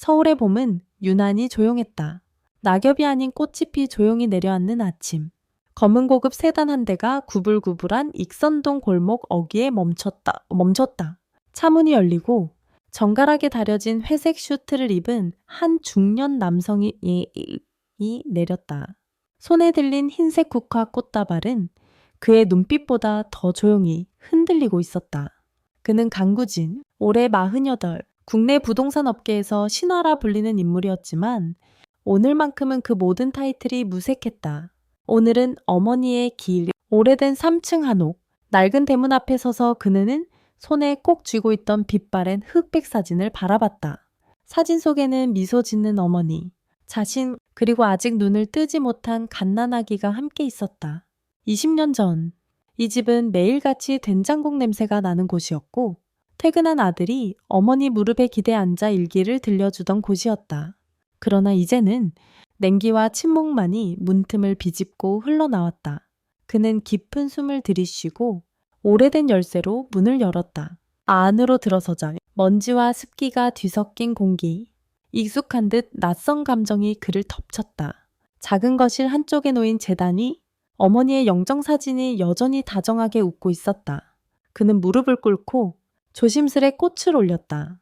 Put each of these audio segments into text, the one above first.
서울의 봄은 유난히 조용했다. 낙엽이 아닌 꽃잎이 조용히 내려앉는 아침. 검은 고급 세단 한 대가 구불구불한 익선동 골목 어귀에 멈췄다. 차문이 열리고 정갈하게 다려진 회색 슈트를 입은 한 중년 남성이 내렸다. 손에 들린 흰색 국화 꽃다발은 그의 눈빛보다 더 조용히 흔들리고 있었다. 그는 강구진, 올해 48, 국내 부동산 업계에서 신화라 불리는 인물이었지만 오늘만큼은 그 모든 타이틀이 무색했다. 오늘은 어머니의 길, 오래된 3층 한옥, 낡은 대문 앞에 서서 그는 손에 꼭 쥐고 있던 빛바랜 흑백 사진을 바라봤다. 사진 속에는 미소 짓는 어머니, 자신 그리고 아직 눈을 뜨지 못한 갓난아기가 함께 있었다. 20년 전, 이 집은 매일같이 된장국 냄새가 나는 곳이었고 퇴근한 아들이 어머니 무릎에 기대 앉아 일기를 들려주던 곳이었다. 그러나 이제는 냉기와 침묵만이 문틈을 비집고 흘러나왔다. 그는 깊은 숨을 들이쉬고 오래된 열쇠로 문을 열었다. 안으로 들어서자 먼지와 습기가 뒤섞인 공기, 익숙한 듯 낯선 감정이 그를 덮쳤다. 작은 거실 한쪽에 놓인 재단이 어머니의 영정사진이 여전히 다정하게 웃고 있었다. 그는 무릎을 꿇고 조심스레 꽃을 올렸다.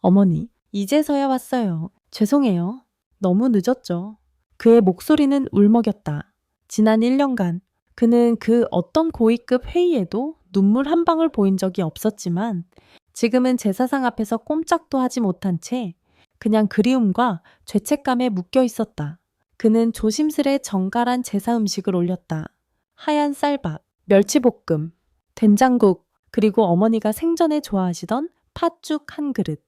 어머니, 이제서야 왔어요. 죄송해요. 너무 늦었죠. 그의 목소리는 울먹였다. 지난 1년간 그는 그 어떤 고위급 회의에도 눈물 한 방울 보인 적이 없었지만 지금은 제사상 앞에서 꼼짝도 하지 못한 채 그냥 그리움과 죄책감에 묶여 있었다. 그는 조심스레 정갈한 제사 음식을 올렸다. 하얀 쌀밥, 멸치볶음, 된장국, 그리고 어머니가 생전에 좋아하시던 팥죽 한 그릇.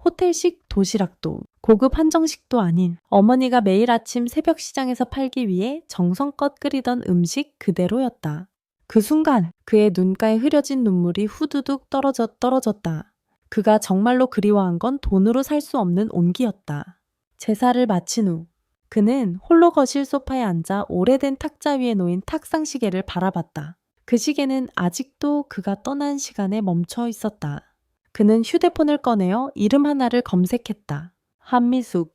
호텔식 도시락도 고급 한정식도 아닌 어머니가 매일 아침 새벽 시장에서 팔기 위해 정성껏 끓이던 음식 그대로였다. 그 순간 그의 눈가에 흐려진 눈물이 후두둑 떨어졌다. 그가 정말로 그리워한 건 돈으로 살 수 없는 온기였다. 제사를 마친 후 그는 홀로 거실 소파에 앉아 오래된 탁자 위에 놓인 탁상 시계를 바라봤다. 그 시계는 아직도 그가 떠난 시간에 멈춰 있었다. 그는 휴대폰을 꺼내어 이름 하나를 검색했다. 한미숙.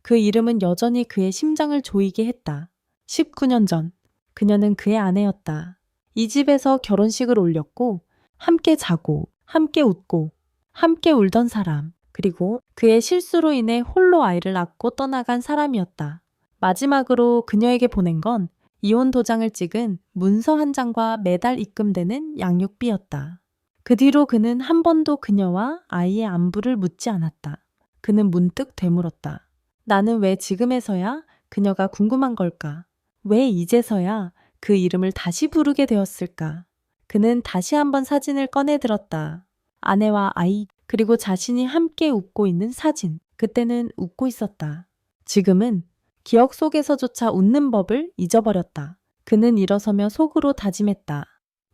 그 이름은 여전히 그의 심장을 조이게 했다. 19년 전 그녀는 그의 아내였다. 이 집에서 결혼식을 올렸고 함께 자고 함께 웃고 함께 울던 사람. 그리고 그의 실수로 인해 홀로 아이를 낳고 떠나간 사람이었다. 마지막으로 그녀에게 보낸 건 이혼 도장을 찍은 문서 한 장과 매달 입금되는 양육비였다. 그 뒤로 그는 한 번도 그녀와 아이의 안부를 묻지 않았다. 그는 문득 되물었다. 나는 왜 지금에서야 그녀가 궁금한 걸까? 왜 이제서야 그 이름을 다시 부르게 되었을까? 그는 다시 한번 사진을 꺼내 들었다. 아내와 아이, 그리고 자신이 함께 웃고 있는 사진. 그때는 웃고 있었다. 지금은 기억 속에서조차 웃는 법을 잊어버렸다. 그는 일어서며 속으로 다짐했다.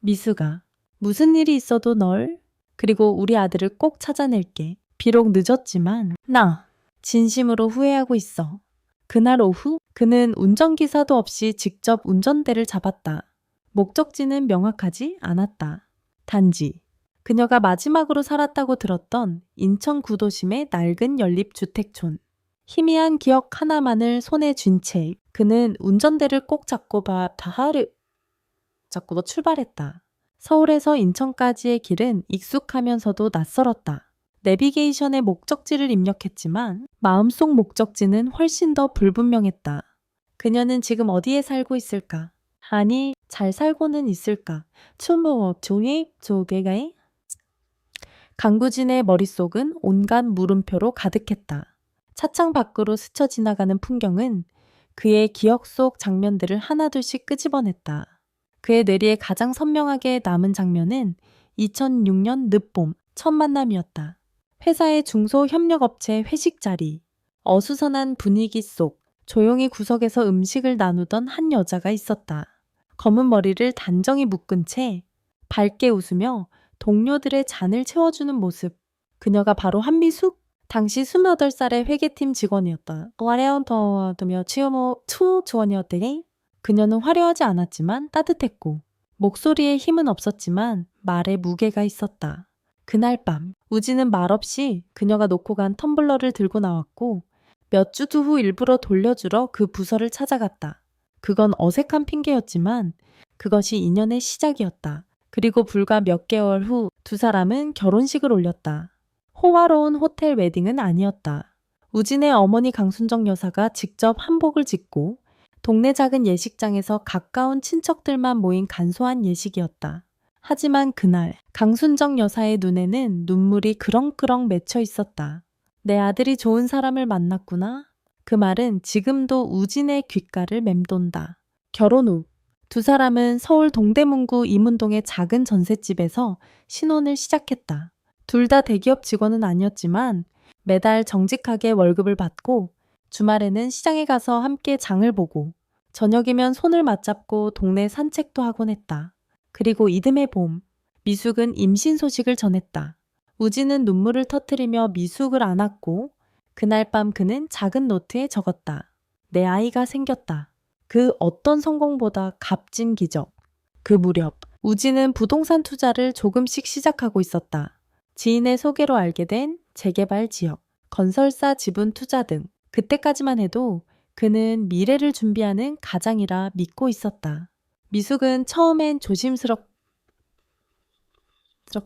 미숙아, 무슨 일이 있어도 널, 그리고 우리 아들을 꼭 찾아낼게. 비록 늦었지만 나 진심으로 후회하고 있어. 그날 오후 그는 운전기사도 없이 직접 운전대를 잡았다. 목적지는 명확하지 않았다. 단지 그녀가 마지막으로 살았다고 들었던 인천 구도심의 낡은 연립주택촌. 희미한 기억 하나만을 손에 쥔 채 그는 운전대를 꼭 잡고 출발했다. 서울에서 인천까지의 길은 익숙하면서도 낯설었다. 내비게이션에 목적지를 입력했지만 마음속 목적지는 훨씬 더 불분명했다. 그녀는 지금 어디에 살고 있을까? 아니, 잘 살고는 있을까? 조개가이? 강구진의 머릿속은 온갖 물음표로 가득했다. 차창 밖으로 스쳐 지나가는 풍경은 그의 기억 속 장면들을 하나둘씩 끄집어냈다. 그의 뇌리에 가장 선명하게 남은 장면은 2006년 늦봄 첫 만남이었다. 회사의 중소협력업체 회식 자리. 어수선한 분위기 속 조용히 구석에서 음식을 나누던 한 여자가 있었다. 검은 머리를 단정히 묶은 채 밝게 웃으며 동료들의 잔을 채워주는 모습. 그녀가 바로 한미숙? 당시 28살의 회계팀 직원이었다. 직원이었더니 그녀는 화려하지 않았지만 따뜻했고 목소리에 힘은 없었지만 말에 무게가 있었다. 그날 밤 우진은 말없이 그녀가 놓고 간 텀블러를 들고 나왔고 몇 주 후 일부러 돌려주러 그 부서를 찾아갔다. 그건 어색한 핑계였지만 그것이 인연의 시작이었다. 그리고 불과 몇 개월 후 두 사람은 결혼식을 올렸다. 호화로운 호텔 웨딩은 아니었다. 우진의 어머니 강순정 여사가 직접 한복을 짓고 동네 작은 예식장에서 가까운 친척들만 모인 간소한 예식이었다. 하지만 그날 강순정 여사의 눈에는 눈물이 그렁그렁 맺혀 있었다. 내 아들이 좋은 사람을 만났구나. 그 말은 지금도 우진의 귓가를 맴돈다. 결혼 후 두 사람은 서울 동대문구 이문동의 작은 전셋집에서 신혼을 시작했다. 둘 다 대기업 직원은 아니었지만 매달 정직하게 월급을 받고 주말에는 시장에 가서 함께 장을 보고 저녁이면 손을 맞잡고 동네 산책도 하곤 했다. 그리고 이듬해 봄, 미숙은 임신 소식을 전했다. 우진은 눈물을 터뜨리며 미숙을 안았고 그날 밤 그는 작은 노트에 적었다. 내 아이가 생겼다. 그 어떤 성공보다 값진 기적. 그 무렵 우진은 부동산 투자를 조금씩 시작하고 있었다. 지인의 소개로 알게 된 재개발 지역, 건설사 지분 투자 등 그때까지만 해도 그는 미래를 준비하는 가장이라 믿고 있었다. 미숙은 처음엔 조심스럽게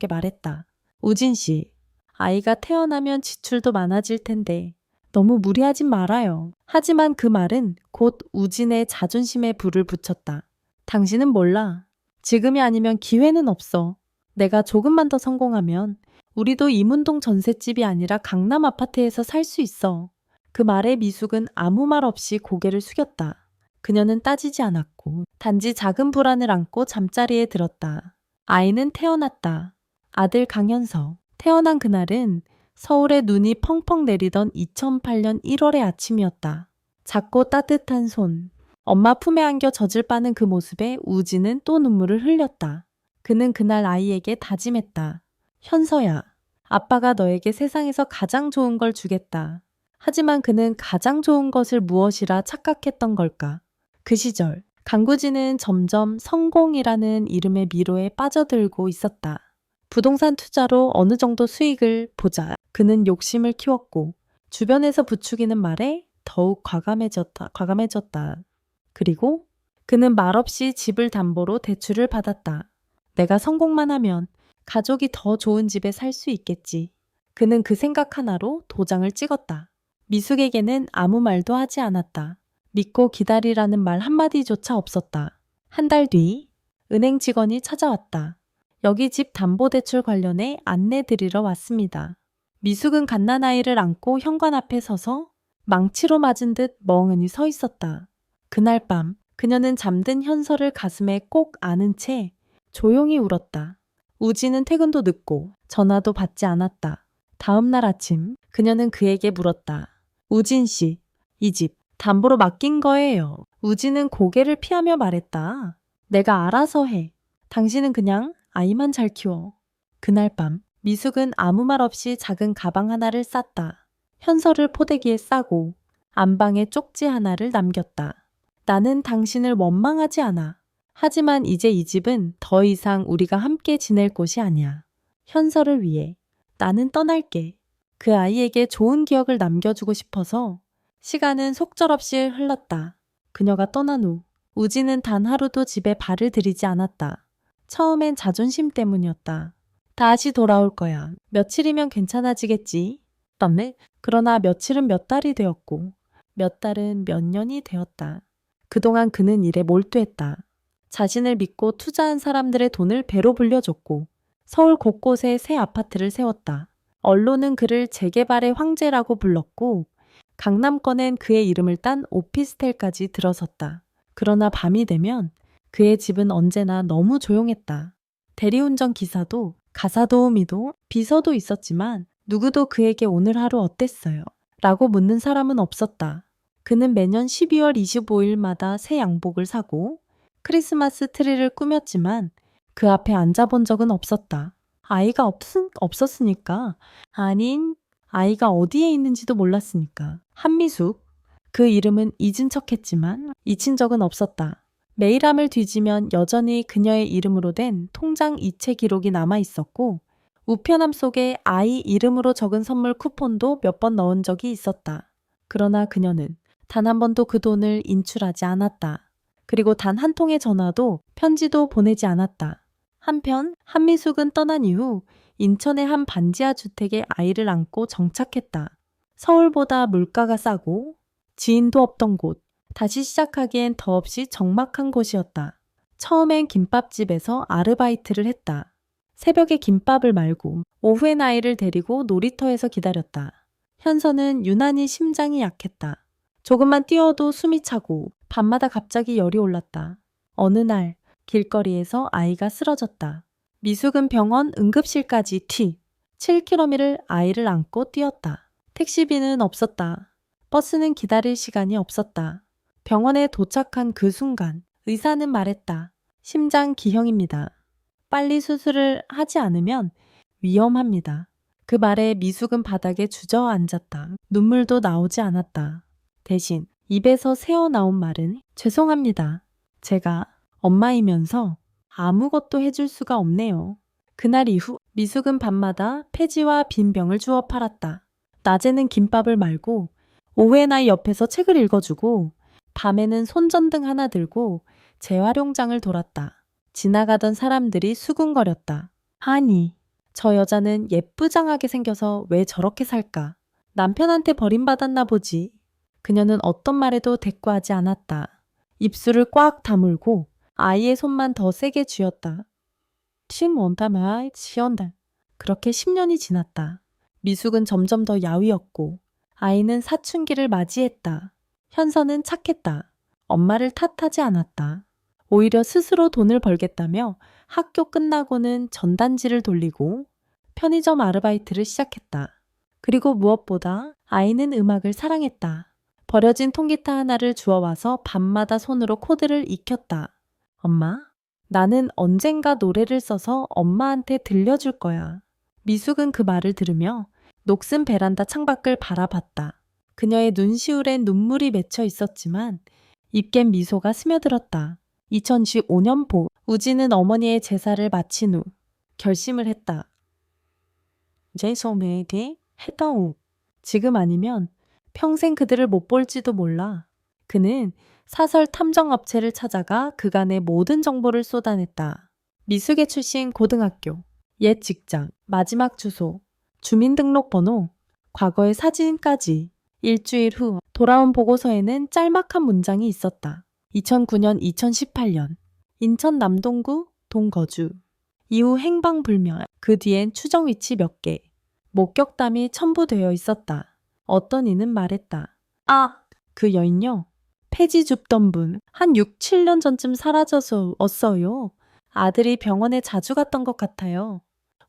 말했다. 우진 씨, 아이가 태어나면 지출도 많아질 텐데 너무 무리하진 말아요. 하지만 그 말은 곧 우진의 자존심에 불을 붙였다. 당신은 몰라. 지금이 아니면 기회는 없어. 내가 조금만 더 성공하면 우리도 이문동 전셋집이 아니라 강남 아파트에서 살 수 있어. 그 말에 미숙은 아무 말 없이 고개를 숙였다. 그녀는 따지지 않았고 단지 작은 불안을 안고 잠자리에 들었다. 아이는 태어났다. 아들 강현서. 태어난 그날은 서울에 눈이 펑펑 내리던 2008년 1월의 아침이었다. 작고 따뜻한 손. 엄마 품에 안겨 젖을 빠는 그 모습에 우진은 또 눈물을 흘렸다. 그는 그날 아이에게 다짐했다. 현서야, 아빠가 너에게 세상에서 가장 좋은 걸 주겠다. 하지만 그는 가장 좋은 것을 무엇이라 착각했던 걸까? 그 시절 강구진은 점점 성공이라는 이름의 미로에 빠져들고 있었다. 부동산 투자로 어느 정도 수익을 보자. 그는 욕심을 키웠고 주변에서 부추기는 말에 더욱 과감해졌다. 그리고 그는 말없이 집을 담보로 대출을 받았다. 내가 성공만 하면 가족이 더 좋은 집에 살 수 있겠지. 그는 그 생각 하나로 도장을 찍었다. 미숙에게는 아무 말도 하지 않았다. 믿고 기다리라는 말 한마디조차 없었다. 한 달 뒤 은행 직원이 찾아왔다. 여기 집 담보대출 관련해 안내 드리러 왔습니다. 미숙은 갓난아이를 안고 현관 앞에 서서 망치로 맞은 듯 멍하니 서 있었다. 그날 밤 그녀는 잠든 현서를 가슴에 꼭 안은 채 조용히 울었다. 우진은 퇴근도 늦고 전화도 받지 않았다. 다음 날 아침 그녀는 그에게 물었다. 우진 씨, 이 집 담보로 맡긴 거예요. 우진은 고개를 피하며 말했다. 내가 알아서 해. 당신은 그냥 아이만 잘 키워. 그날 밤 미숙은 아무 말 없이 작은 가방 하나를 쌌다. 현서를 포대기에 싸고 안방에 쪽지 하나를 남겼다. 나는 당신을 원망하지 않아. 하지만 이제 이 집은 더 이상 우리가 함께 지낼 곳이 아니야. 현서를 위해 나는 떠날게. 그 아이에게 좋은 기억을 남겨주고 싶어서 시간은 속절없이 흘렀다. 그녀가 떠난 후 우진은 단 하루도 집에 발을 들이지 않았다. 처음엔 자존심 때문이었다. 다시 돌아올 거야. 며칠이면 괜찮아지겠지. 그러나 며칠은 몇 달이 되었고 몇 달은 몇 년이 되었다. 그동안 그는 일에 몰두했다. 자신을 믿고 투자한 사람들의 돈을 배로 불려줬고 서울 곳곳에 새 아파트를 세웠다. 언론은 그를 재개발의 황제라고 불렀고 강남권엔 그의 이름을 딴 오피스텔까지 들어섰다. 그러나 밤이 되면 그의 집은 언제나 너무 조용했다. 대리운전 기사도 가사 도우미도 비서도 있었지만 누구도 그에게 오늘 하루 어땠어요? 라고 묻는 사람은 없었다. 그는 매년 12월 25일마다 새 양복을 사고 크리스마스 트리를 꾸몄지만 그 앞에 앉아본 적은 없었다. 아이가 없었으니까. 아이가 어디에 있는지도 몰랐으니까. 한미숙. 그 이름은 잊은 척했지만 잊힌 적은 없었다. 메일함을 뒤지면 여전히 그녀의 이름으로 된 통장 이체 기록이 남아 있었고 우편함 속에 아이 이름으로 적은 선물 쿠폰도 몇 번 넣은 적이 있었다. 그러나 그녀는 단 한 번도 그 돈을 인출하지 않았다. 그리고 단 한 통의 전화도 편지도 보내지 않았다. 한편 한미숙은 떠난 이후 인천의 한 반지하 주택에 아이를 안고 정착했다. 서울보다 물가가 싸고 지인도 없던 곳, 다시 시작하기엔 더없이 적막한 곳이었다. 처음엔 김밥집에서 아르바이트를 했다. 새벽에 김밥을 말고 오후엔 아이를 데리고 놀이터에서 기다렸다. 현서는 유난히 심장이 약했다. 조금만 뛰어도 숨이 차고 밤마다 갑자기 열이 올랐다. 어느 날 길거리에서 아이가 쓰러졌다. 미숙은 병원 응급실까지 7km를 아이를 안고 뛰었다. 택시비는 없었다. 버스는 기다릴 시간이 없었다. 병원에 도착한 그 순간 의사는 말했다. 심장 기형입니다. 빨리 수술을 하지 않으면 위험합니다. 그 말에 미숙은 바닥에 주저앉았다. 눈물도 나오지 않았다. 대신 입에서 새어나온 말은 죄송합니다. 제가 엄마이면서 아무것도 해줄 수가 없네요. 그날 이후 미숙은 밤마다 폐지와 빈 병을 주워 팔았다. 낮에는 김밥을 말고 오후엔 아이 옆에서 책을 읽어주고 밤에는 손전등 하나 들고 재활용장을 돌았다. 지나가던 사람들이 수군거렸다. 아니, 저 여자는 예쁘장하게 생겨서 왜 저렇게 살까? 남편한테 버림받았나 보지. 그녀는 어떤 말에도 대꾸하지 않았다. 입술을 꽉 다물고 아이의 손만 더 세게 쥐었다. 신원다마이 지연다. 그렇게 10년이 지났다. 미숙은 점점 더 야위었고 아이는 사춘기를 맞이했다. 현서는 착했다. 엄마를 탓하지 않았다. 오히려 스스로 돈을 벌겠다며 학교 끝나고는 전단지를 돌리고 편의점 아르바이트를 시작했다. 그리고 무엇보다 아이는 음악을 사랑했다. 버려진 통기타 하나를 주워와서 밤마다 손으로 코드를 익혔다. 엄마, 나는 언젠가 노래를 써서 엄마한테 들려줄 거야. 미숙은 그 말을 들으며 녹슨 베란다 창밖을 바라봤다. 그녀의 눈시울엔 눈물이 맺혀 있었지만 입겐 미소가 스며들었다. 2015년 봄, 우지는 어머니의 제사를 마친 후 결심을 했다. 제소메디 해다우. 지금 아니면 평생 그들을 못 볼지도 몰라. 그는 사설 탐정업체를 찾아가 그간의 모든 정보를 쏟아냈다. 미숙에 출신 고등학교, 옛 직장, 마지막 주소, 주민등록번호, 과거의 사진까지. 일주일 후 돌아온 보고서에는 짤막한 문장이 있었다. 2009년, 2018년 인천 남동구 동거주. 이후 행방불명. 그 뒤엔 추정 위치 몇 개. 목격담이 첨부되어 있었다. 어떤 이는 말했다. 아, 그 여인요. 폐지 줍던 분. 한 6, 7년 전쯤 사라져서 왔어요. 아들이 병원에 자주 갔던 것 같아요.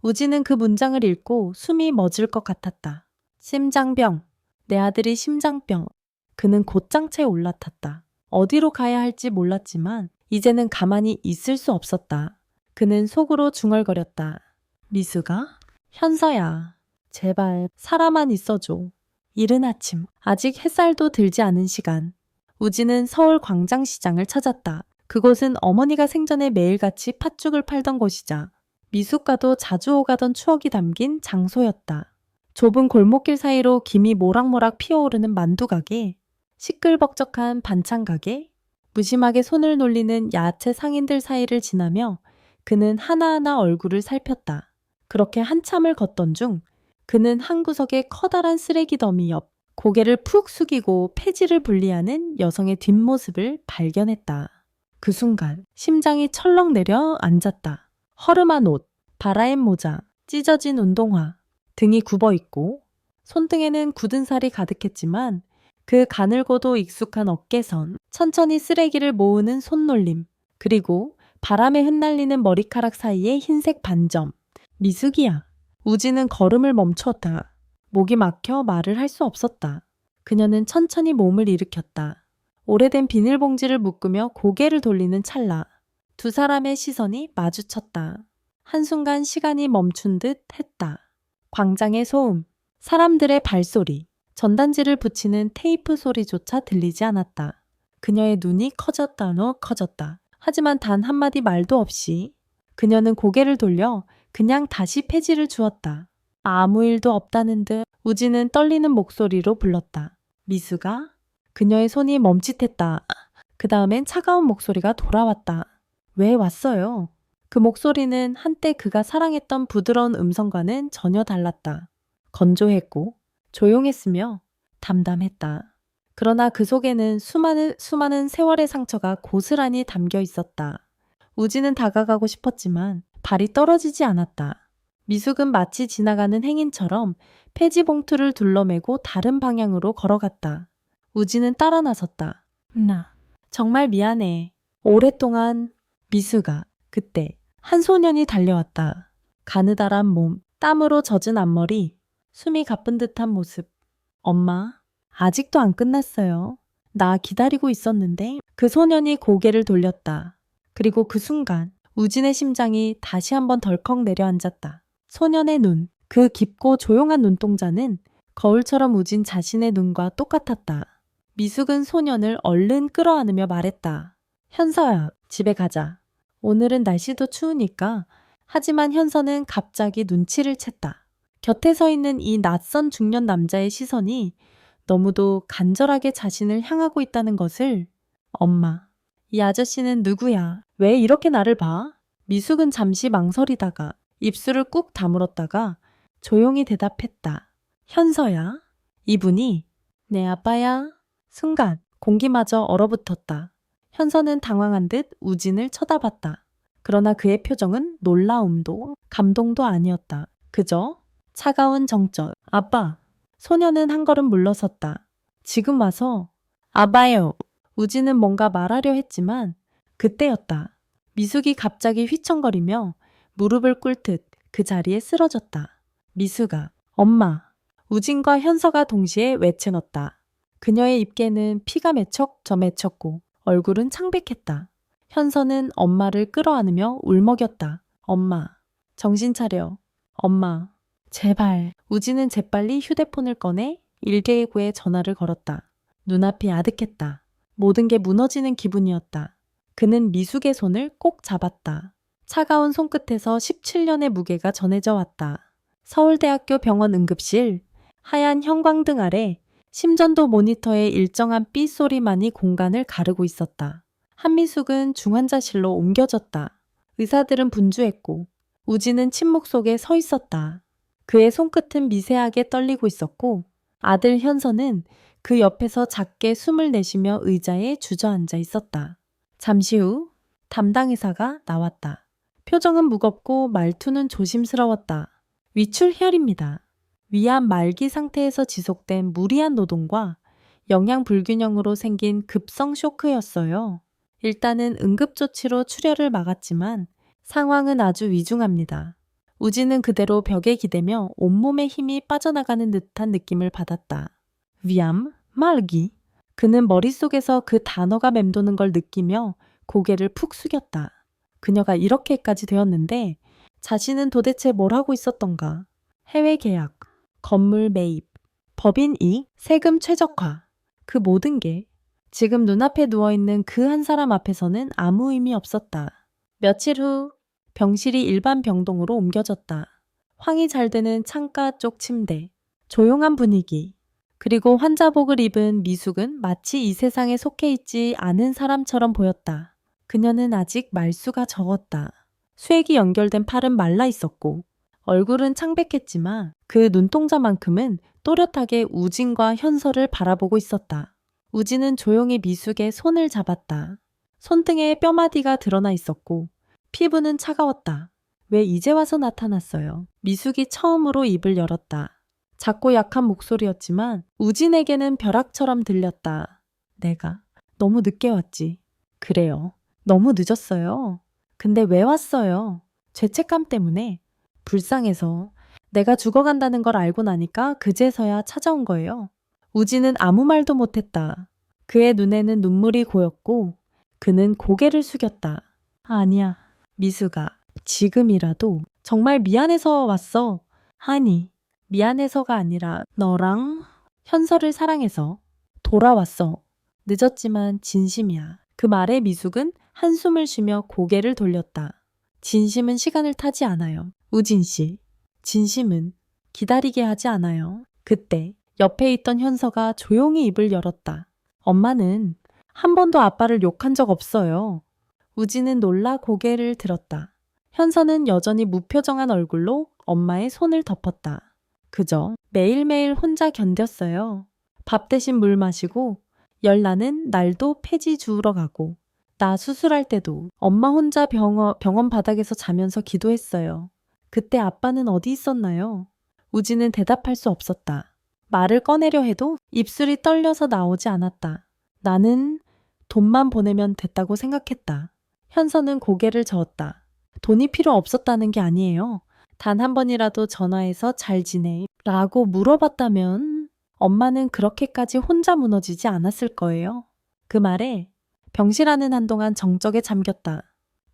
우지는 그 문장을 읽고 숨이 멎을 것 같았다. 심장병. 내 아들이 심장병. 그는 곧장체에 올라탔다. 어디로 가야 할지 몰랐지만 이제는 가만히 있을 수 없었다. 그는 속으로 중얼거렸다. 미수가? 현서야. 제발 사람만 있어줘. 이른 아침, 아직 햇살도 들지 않은 시간. 우지는 서울 광장시장을 찾았다. 그곳은 어머니가 생전에 매일같이 팥죽을 팔던 곳이자 미숙과도 자주 오가던 추억이 담긴 장소였다. 좁은 골목길 사이로 김이 모락모락 피어오르는 만두가게, 시끌벅적한 반찬가게, 무심하게 손을 놀리는 야채 상인들 사이를 지나며 그는 하나하나 얼굴을 살폈다. 그렇게 한참을 걷던 중 그는 한 구석의 커다란 쓰레기 더미 옆 고개를 푹 숙이고 폐지를 분리하는 여성의 뒷모습을 발견했다. 그 순간 심장이 철렁 내려 앉았다. 허름한 옷, 바라앤 모자, 찢어진 운동화, 등이 굽어있고 손등에는 굳은 살이 가득했지만 그 가늘고도 익숙한 어깨선, 천천히 쓰레기를 모으는 손놀림, 그리고 바람에 흩날리는 머리카락 사이의 흰색 반점. 미숙이야. 우지는 걸음을 멈추었다. 목이 막혀 말을 할 수 없었다. 그녀는 천천히 몸을 일으켰다. 오래된 비닐봉지를 묶으며 고개를 돌리는 찰나 두 사람의 시선이 마주쳤다. 한순간 시간이 멈춘 듯 했다. 광장의 소음, 사람들의 발소리, 전단지를 붙이는 테이프 소리조차 들리지 않았다. 그녀의 눈이 커졌다 하지만 단 한마디 말도 없이 그녀는 고개를 돌려 그냥 다시 폐지를 주었다. 아무 일도 없다는 듯 우진은 떨리는 목소리로 불렀다. 미수가? 그녀의 손이 멈칫했다. 그 다음엔 차가운 목소리가 돌아왔다. 왜 왔어요? 그 목소리는 한때 그가 사랑했던 부드러운 음성과는 전혀 달랐다. 건조했고 조용했으며 담담했다. 그러나 그 속에는 수많은 세월의 상처가 고스란히 담겨 있었다. 우진은 다가가고 싶었지만 발이 떨어지지 않았다. 미숙은 마치 지나가는 행인처럼 폐지 봉투를 둘러매고 다른 방향으로 걸어갔다. 우진은 따라 나섰다. 나 정말 미안해. 오랫동안 미숙아. 그때 한 소년이 달려왔다. 가느다란 몸, 땀으로 젖은 앞머리, 숨이 가쁜 듯한 모습. 엄마, 아직도 안 끝났어요. 나 기다리고 있었는데. 그 소년이 고개를 돌렸다. 그리고 그 순간 우진의 심장이 다시 한번 덜컥 내려앉았다. 소년의 눈, 그 깊고 조용한 눈동자는 거울처럼 우진 자신의 눈과 똑같았다. 미숙은 소년을 얼른 끌어안으며 말했다. 현서야, 집에 가자. 오늘은 날씨도 추우니까. 하지만 현서는 갑자기 눈치를 챘다. 곁에 서 있는 이 낯선 중년 남자의 시선이 너무도 간절하게 자신을 향하고 있다는 것을. 엄마, 이 아저씨는 누구야? 왜 이렇게 나를 봐? 미숙은 잠시 망설이다가 입술을 꾹 다물었다가 조용히 대답했다. 현서야? 이분이 내 아빠야? 순간 공기마저 얼어붙었다. 현서는 당황한 듯 우진을 쳐다봤다. 그러나 그의 표정은 놀라움도 감동도 아니었다. 그저 차가운 정적. 아빠. 소녀는 한 걸음 물러섰다. 지금 와서. 아바요. 우진은 뭔가 말하려 했지만 그때였다. 미숙이 갑자기 휘청거리며 무릎을 꿇듯 그 자리에 쓰러졌다. 미숙아, 엄마. 우진과 현서가 동시에 외쳐넣었다. 그녀의 입계는 피가 맺혔고 얼굴은 창백했다. 현서는 엄마를 끌어안으며 울먹였다. 엄마, 정신 차려. 엄마, 제발. 우진은 재빨리 휴대폰을 꺼내 119에 전화를 걸었다. 눈앞이 아득했다. 모든 게 무너지는 기분이었다. 그는 미숙의 손을 꼭 잡았다. 차가운 손끝에서 17년의 무게가 전해져 왔다. 서울대학교 병원 응급실, 하얀 형광등 아래 심전도 모니터의 일정한 삐소리만이 공간을 가르고 있었다. 한미숙은 중환자실로 옮겨졌다. 의사들은 분주했고 우진은 침묵 속에 서 있었다. 그의 손끝은 미세하게 떨리고 있었고 아들 현서는 그 옆에서 작게 숨을 내쉬며 의자에 주저앉아 있었다. 잠시 후 담당 의사가 나왔다. 표정은 무겁고 말투는 조심스러웠다. 위출혈입니다. 위암 말기 상태에서 지속된 무리한 노동과 영양 불균형으로 생긴 급성 쇼크였어요. 일단은 응급조치로 출혈을 막았지만 상황은 아주 위중합니다. 우진은 그대로 벽에 기대며 온몸에 힘이 빠져나가는 듯한 느낌을 받았다. 위암? 말기? 그는 머릿속에서 그 단어가 맴도는 걸 느끼며 고개를 푹 숙였다. 그녀가 이렇게까지 되었는데 자신은 도대체 뭘 하고 있었던가? 해외 계약, 건물 매입, 법인 이익, 세금 최적화. 그 모든 게 지금 눈앞에 누워있는 그 한 사람 앞에서는 아무 의미 없었다. 며칠 후 병실이 일반 병동으로 옮겨졌다. 황이 잘 되는 창가 쪽 침대, 조용한 분위기, 그리고 환자복을 입은 미숙은 마치 이 세상에 속해 있지 않은 사람처럼 보였다. 그녀는 아직 말수가 적었다. 수액이 연결된 팔은 말라 있었고 얼굴은 창백했지만 그 눈동자만큼은 또렷하게 우진과 현서를 바라보고 있었다. 우진은 조용히 미숙의 손을 잡았다. 손등에 뼈마디가 드러나 있었고 피부는 차가웠다. 왜 이제 와서 나타났어요? 미숙이 처음으로 입을 열었다. 작고 약한 목소리였지만 우진에게는 벼락처럼 들렸다. 내가 너무 늦게 왔지. 그래요. 너무 늦었어요. 근데 왜 왔어요? 죄책감 때문에. 불쌍해서. 내가 죽어간다는 걸 알고 나니까 그제서야 찾아온 거예요. 우진은 아무 말도 못했다. 그의 눈에는 눈물이 고였고 그는 고개를 숙였다. 아니야. 미숙아, 지금이라도 정말 미안해서 왔어. 아니, 미안해서가 아니라 너랑 현서를 사랑해서 돌아왔어. 늦었지만 진심이야. 그 말에 미숙은 한숨을 쉬며 고개를 돌렸다. 진심은 시간을 타지 않아요. 우진 씨, 진심은 기다리게 하지 않아요. 그때 옆에 있던 현서가 조용히 입을 열었다. 엄마는 한 번도 아빠를 욕한 적 없어요. 우진은 놀라 고개를 들었다. 현서는 여전히 무표정한 얼굴로 엄마의 손을 덮었다. 그저 매일매일 혼자 견뎠어요. 밥 대신 물 마시고 열나는 날도 폐지 주우러 가고 나 수술할 때도 엄마 혼자 병원 바닥에서 자면서 기도했어요. 그때 아빠는 어디 있었나요? 우진은 대답할 수 없었다. 말을 꺼내려 해도 입술이 떨려서 나오지 않았다. 나는 돈만 보내면 됐다고 생각했다. 현서는 고개를 저었다. 돈이 필요 없었다는 게 아니에요. 단 한 번이라도 전화해서 잘 지내? 라고 물어봤다면 엄마는 그렇게까지 혼자 무너지지 않았을 거예요. 그 말에 병실안은 한동안 정적에 잠겼다.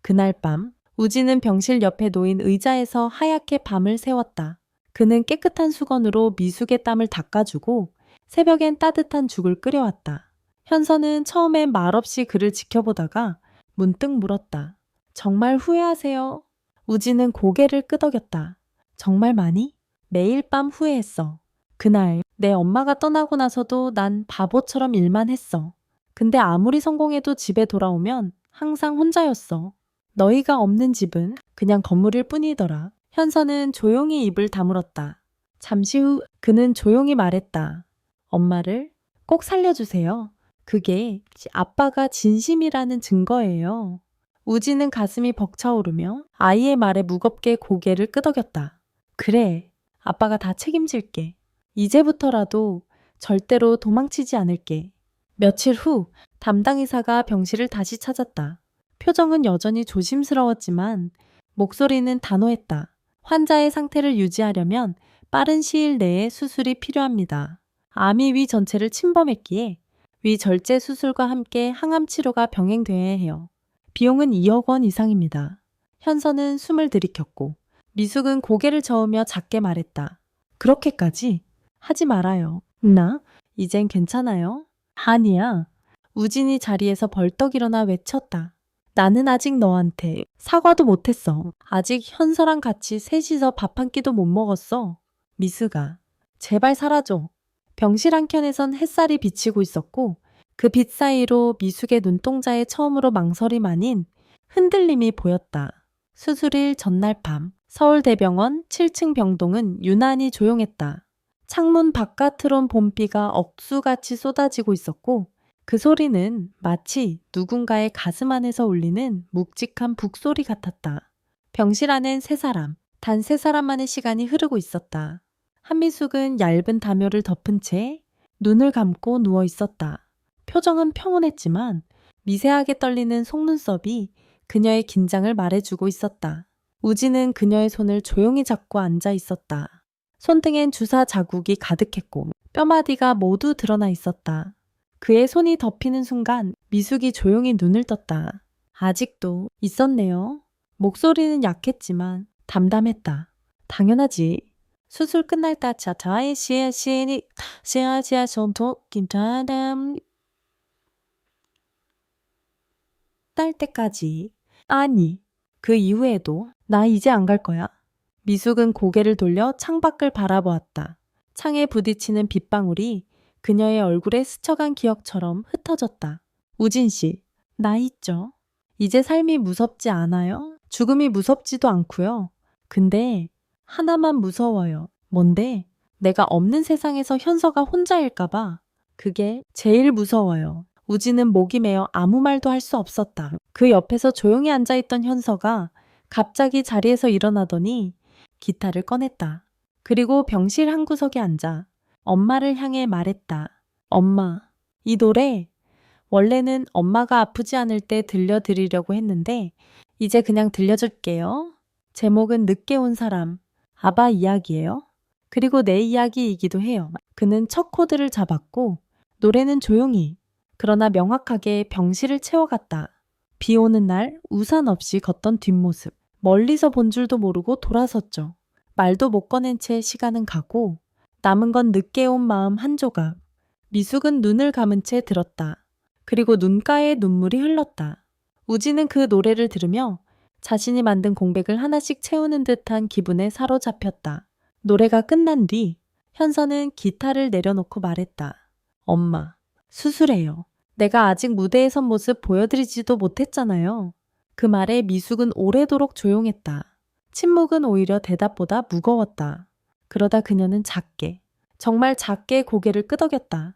그날 밤 우진은 병실 옆에 놓인 의자에서 하얗게 밤을 새웠다. 그는 깨끗한 수건으로 미숙의 땀을 닦아주고 새벽엔 따뜻한 죽을 끓여왔다. 현서는 처음엔 말없이 그를 지켜보다가 문득 물었다. 정말 후회하세요? 우진은 고개를 끄덕였다. 정말 많이? 매일 밤 후회했어. 그날 내 엄마가 떠나고 나서도 난 바보처럼 일만 했어. 근데 아무리 성공해도 집에 돌아오면 항상 혼자였어. 너희가 없는 집은 그냥 건물일 뿐이더라. 현서는 조용히 입을 다물었다. 잠시 후 그는 조용히 말했다. 엄마를 꼭 살려주세요. 그게 아빠가 진심이라는 증거예요. 우진은 가슴이 벅차오르며 아이의 말에 무겁게 고개를 끄덕였다. 그래, 아빠가 다 책임질게. 이제부터라도 절대로 도망치지 않을게. 며칠 후 담당 의사가 병실을 다시 찾았다. 표정은 여전히 조심스러웠지만 목소리는 단호했다. 환자의 상태를 유지하려면 빠른 시일 내에 수술이 필요합니다. 암이 위 전체를 침범했기에 위 절제 수술과 함께 항암 치료가 병행돼야 해요. 비용은 2억 원 이상입니다. 현서는 숨을 들이켰고 미숙은 고개를 저으며 작게 말했다. 그렇게까지 하지 말아요. 나 이젠 괜찮아요. 아니야. 우진이 자리에서 벌떡 일어나 외쳤다. 나는 아직 너한테 사과도 못했어. 아직 현서랑 같이 셋이서 밥 한 끼도 못 먹었어. 미숙아, 제발 사라져. 병실 한켠에선 햇살이 비치고 있었고 그 빛 사이로 미숙의 눈동자에 처음으로 망설임 아닌 흔들림이 보였다. 수술일 전날 밤 서울대병원 7층 병동은 유난히 조용했다. 창문 바깥으론 봄비가 억수같이 쏟아지고 있었고 그 소리는 마치 누군가의 가슴 안에서 울리는 묵직한 북소리 같았다. 병실 안엔 세 사람, 단 세 사람만의 시간이 흐르고 있었다. 한미숙은 얇은 담요를 덮은 채 눈을 감고 누워 있었다. 표정은 평온했지만 미세하게 떨리는 속눈썹이 그녀의 긴장을 말해주고 있었다. 우진은 그녀의 손을 조용히 잡고 앉아 있었다. 손등엔 주사 자국이 가득했고 뼈마디가 모두 드러나 있었다. 그의 손이 덮이는 순간 미숙이 조용히 눈을 떴다. 아직도 있었네요. 목소리는 약했지만 담담했다. 당연하지. 수술 끝날 때 자타의 시에시니 시아시아 손톱 김타담 딸 때까지. 아니, 그 이후에도 나 이제 안 갈 거야. 미숙은 고개를 돌려 창밖을 바라보았다. 창에 부딪히는 빗방울이 그녀의 얼굴에 스쳐간 기억처럼 흩어졌다. 우진 씨, 나 있죠? 이제 삶이 무섭지 않아요? 죽음이 무섭지도 않고요. 근데 하나만 무서워요. 뭔데? 내가 없는 세상에서 현서가 혼자일까봐. 그게 제일 무서워요. 우진은 목이 메어 아무 말도 할 수 없었다. 그 옆에서 조용히 앉아있던 현서가 갑자기 자리에서 일어나더니 기타를 꺼냈다. 그리고 병실 한 구석에 앉아 엄마를 향해 말했다. 엄마, 이 노래 원래는 엄마가 아프지 않을 때 들려드리려고 했는데 이제 그냥 들려줄게요. 제목은 늦게 온 사람, 아바 이야기예요. 그리고 내 이야기이기도 해요. 그는 첫 코드를 잡았고 노래는 조용히 그러나 명확하게 병실을 채워갔다. 비 오는 날 우산 없이 걷던 뒷모습. 멀리서 본 줄도 모르고 돌아섰죠. 말도 못 꺼낸 채 시간은 가고 남은 건 늦게 온 마음 한 조각. 미숙은 눈을 감은 채 들었다. 그리고 눈가에 눈물이 흘렀다. 우진은 그 노래를 들으며 자신이 만든 공백을 하나씩 채우는 듯한 기분에 사로잡혔다. 노래가 끝난 뒤 현서는 기타를 내려놓고 말했다. 엄마, 수술해요. 내가 아직 무대에 선 모습 보여드리지도 못했잖아요. 그 말에 미숙은 오래도록 조용했다. 침묵은 오히려 대답보다 무거웠다. 그러다 그녀는 작게, 정말 작게 고개를 끄덕였다.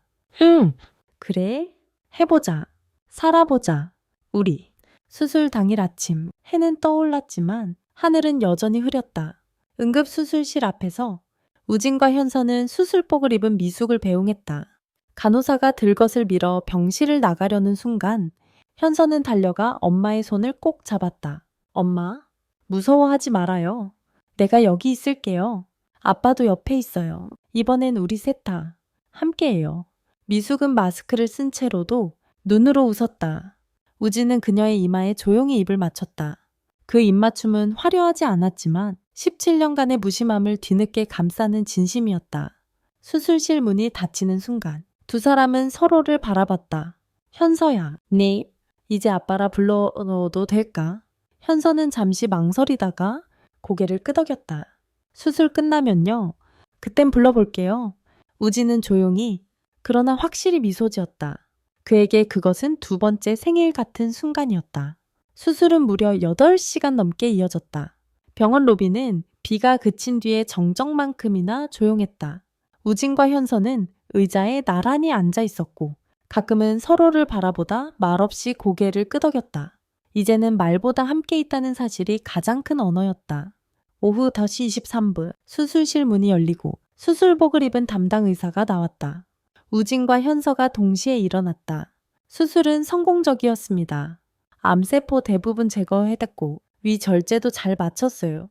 그래? 해보자. 살아보자. 우리. 수술 당일 아침, 해는 떠올랐지만 하늘은 여전히 흐렸다. 응급수술실 앞에서 우진과 현서는 수술복을 입은 미숙을 배웅했다. 간호사가 들것을 밀어 병실을 나가려는 순간 현서는 달려가 엄마의 손을 꼭 잡았다. 엄마, 무서워하지 말아요. 내가 여기 있을게요. 아빠도 옆에 있어요. 이번엔 우리 셋 다 함께해요. 미숙은 마스크를 쓴 채로도 눈으로 웃었다. 우진은 그녀의 이마에 조용히 입을 맞췄다. 그 입맞춤은 화려하지 않았지만 17년간의 무심함을 뒤늦게 감싸는 진심이었다. 수술실 문이 닫히는 순간 두 사람은 서로를 바라봤다. 현서야, 네. 이제 아빠라 불러도 될까? 현서는 잠시 망설이다가 고개를 끄덕였다. 수술 끝나면요. 그땐 불러볼게요. 우진은 조용히 그러나 확실히 미소 지었다. 그에게 그것은 두 번째 생일 같은 순간이었다. 수술은 무려 8시간 넘게 이어졌다. 병원 로비는 비가 그친 뒤에 정적만큼이나 조용했다. 우진과 현서는 의자에 나란히 앉아 있었고 가끔은 서로를 바라보다 말없이 고개를 끄덕였다. 이제는 말보다 함께 있다는 사실이 가장 큰 언어였다. 오후 5시 23분 수술실 문이 열리고 수술복을 입은 담당 의사가 나왔다. 우진과 현서가 동시에 일어났다. 수술은 성공적이었습니다. 암세포 대부분 제거해냈고 위절제도 잘 마쳤어요.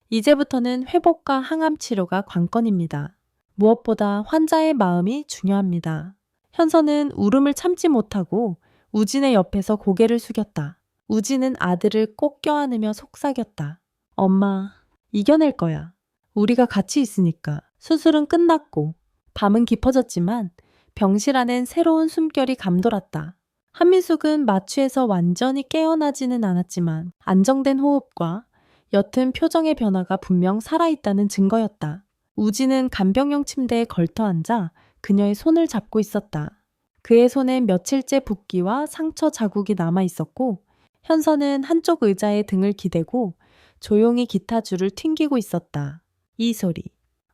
이제부터는 회복과 항암 치료가 관건입니다. 무엇보다 환자의 마음이 중요합니다. 현서는 울음을 참지 못하고 우진의 옆에서 고개를 숙였다. 우진은 아들을 꼭 껴안으며 속삭였다. 엄마, 이겨낼 거야. 우리가 같이 있으니까. 수술은 끝났고 밤은 깊어졌지만 병실 안엔 새로운 숨결이 감돌았다. 한미숙은 마취에서 완전히 깨어나지는 않았지만 안정된 호흡과 옅은 표정의 변화가 분명 살아있다는 증거였다. 우진은 간병용 침대에 걸터앉아 그녀의 손을 잡고 있었다. 그의 손엔 며칠째 붓기와 상처 자국이 남아있었고 현서는 한쪽 의자에 등을 기대고 조용히 기타 줄을 튕기고 있었다. 이 소리,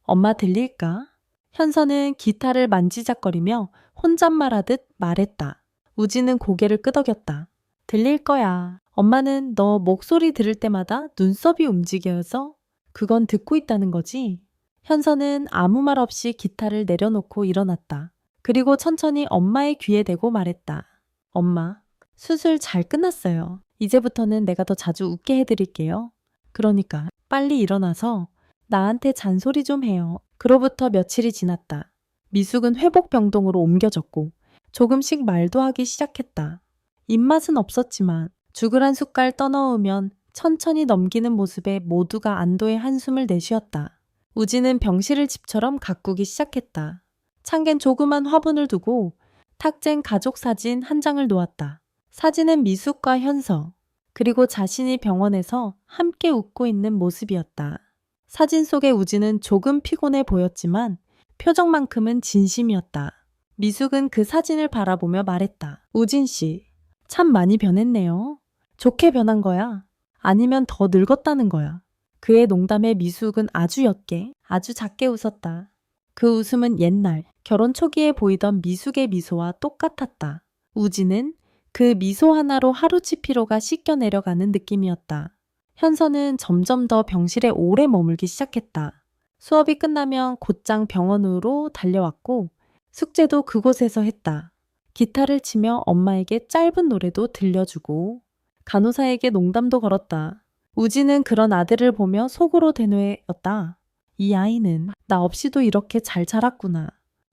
엄마 들릴까? 현서는 기타를 만지작거리며 혼잣말하듯 말했다. 우진은 고개를 끄덕였다. 들릴 거야. 엄마는 너 목소리 들을 때마다 눈썹이 움직여서 그건 듣고 있다는 거지? 현서는 아무 말 없이 기타를 내려놓고 일어났다. 그리고 천천히 엄마의 귀에 대고 말했다. 엄마, 수술 잘 끝났어요. 이제부터는 내가 더 자주 웃게 해드릴게요. 그러니까 빨리 일어나서 나한테 잔소리 좀 해요. 그로부터 며칠이 지났다. 미숙은 회복병동으로 옮겨졌고 조금씩 말도 하기 시작했다. 입맛은 없었지만 죽을 한 숟갈 떠넣으면 천천히 넘기는 모습에 모두가 안도의 한숨을 내쉬었다. 우진은 병실을 집처럼 가꾸기 시작했다. 창겐 조그만 화분을 두고 탁젠 가족 사진 한 장을 놓았다. 사진은 미숙과 현서, 그리고 자신이 병원에서 함께 웃고 있는 모습이었다. 사진 속의 우진은 조금 피곤해 보였지만 표정만큼은 진심이었다. 미숙은 그 사진을 바라보며 말했다. 우진 씨, 참 많이 변했네요. 좋게 변한 거야? 아니면 더 늙었다는 거야? 그의 농담에 미숙은 아주 옅게, 아주 작게 웃었다. 그 웃음은 옛날, 결혼 초기에 보이던 미숙의 미소와 똑같았다. 우진은 그 미소 하나로 하루치 피로가 씻겨 내려가는 느낌이었다. 현서는 점점 더 병실에 오래 머물기 시작했다. 수업이 끝나면 곧장 병원으로 달려왔고 숙제도 그곳에서 했다. 기타를 치며 엄마에게 짧은 노래도 들려주고 간호사에게 농담도 걸었다. 우진은 그런 아들을 보며 속으로 대뇌었다. 이 아이는 나 없이도 이렇게 잘 자랐구나.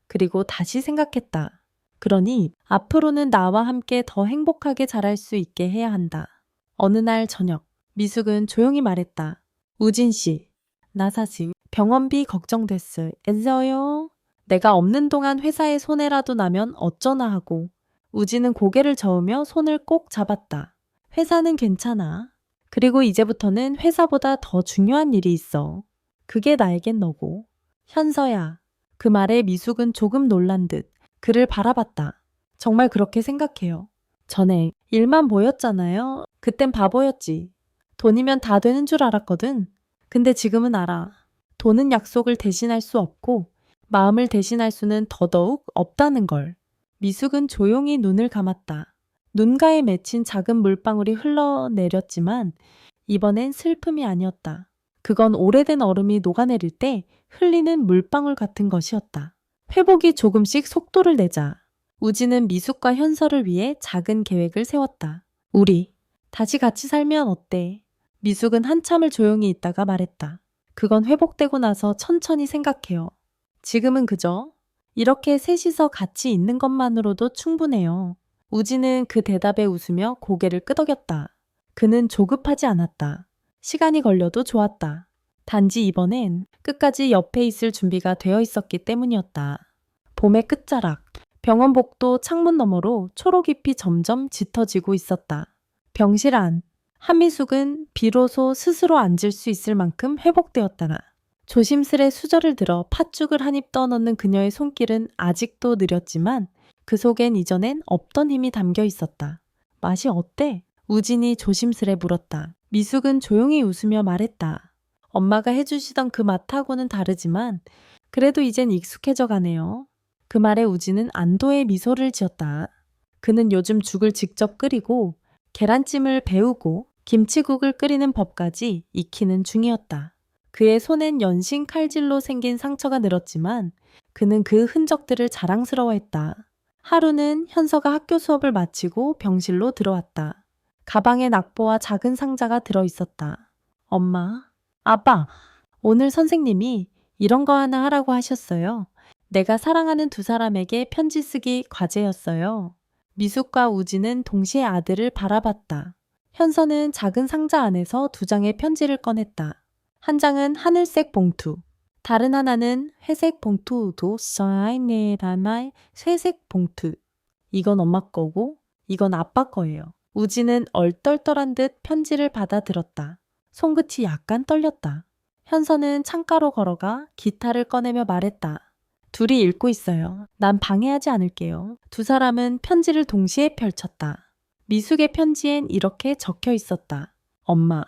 그리고 다시 생각했다. 그러니 앞으로는 나와 함께 더 행복하게 자랄 수 있게 해야 한다. 어느 날 저녁, 미숙은 조용히 말했다. 우진 씨, 나 사실 병원비 걱정됐어요. 내가 없는 동안 회사에 손해라도 나면 어쩌나 하고. 우진은 고개를 저으며 손을 꼭 잡았다. 회사는 괜찮아. 그리고 이제부터는 회사보다 더 중요한 일이 있어. 그게 나에겐 너고. 현서야. 그 말에 미숙은 조금 놀란 듯 그를 바라봤다. 정말 그렇게 생각해요. 전에 일만 보였잖아요. 그땐 바보였지. 돈이면 다 되는 줄 알았거든. 근데 지금은 알아. 돈은 약속을 대신할 수 없고 마음을 대신할 수는 더더욱 없다는 걸. 미숙은 조용히 눈을 감았다. 눈가에 맺힌 작은 물방울이 흘러내렸지만 이번엔 슬픔이 아니었다. 그건 오래된 얼음이 녹아내릴 때 흘리는 물방울 같은 것이었다. 회복이 조금씩 속도를 내자 우지는 미숙과 현서를 위해 작은 계획을 세웠다. 우리 다시 같이 살면 어때? 미숙은 한참을 조용히 있다가 말했다. 그건 회복되고 나서 천천히 생각해요. 지금은 그저 이렇게 셋이서 같이 있는 것만으로도 충분해요. 우지는 그 대답에 웃으며 고개를 끄덕였다. 그는 조급하지 않았다. 시간이 걸려도 좋았다. 단지 이번엔 끝까지 옆에 있을 준비가 되어 있었기 때문이었다. 봄의 끝자락, 병원복도 창문 너머로 초록잎이 점점 짙어지고 있었다. 병실 안, 한미숙은 비로소 스스로 앉을 수 있을 만큼 회복되었다나. 조심스레 수저를 들어 팥죽을 한 입 떠넣는 그녀의 손길은 아직도 느렸지만 그 속엔 이전엔 없던 힘이 담겨 있었다. 맛이 어때? 우진이 조심스레 물었다. 미숙은 조용히 웃으며 말했다. 엄마가 해주시던 그 맛하고는 다르지만 그래도 이젠 익숙해져 가네요. 그 말에 우진은 안도의 미소를 지었다. 그는 요즘 죽을 직접 끓이고 계란찜을 배우고 김치국을 끓이는 법까지 익히는 중이었다. 그의 손엔 연신 칼질로 생긴 상처가 늘었지만 그는 그 흔적들을 자랑스러워했다. 하루는 현서가 학교 수업을 마치고 병실로 들어왔다. 가방에 낙보와 작은 상자가 들어있었다. 엄마, 아빠, 오늘 선생님이 이런 거 하나 하라고 하셨어요. 내가 사랑하는 두 사람에게 편지 쓰기 과제였어요. 미숙과 우지는 동시에 아들을 바라봤다. 현서는 작은 상자 안에서 두 장의 편지를 꺼냈다. 한 장은 하늘색 봉투, 다른 하나는 회색 봉투도 써있네라나의 회색 봉투. 이건 엄마 거고 이건 아빠 거예요. 우지는 얼떨떨한 듯 편지를 받아들었다. 손끝이 약간 떨렸다. 현서는 창가로 걸어가 기타를 꺼내며 말했다. 둘이 읽고 있어요. 난 방해하지 않을게요. 두 사람은 편지를 동시에 펼쳤다. 미숙의 편지엔 이렇게 적혀 있었다. 엄마,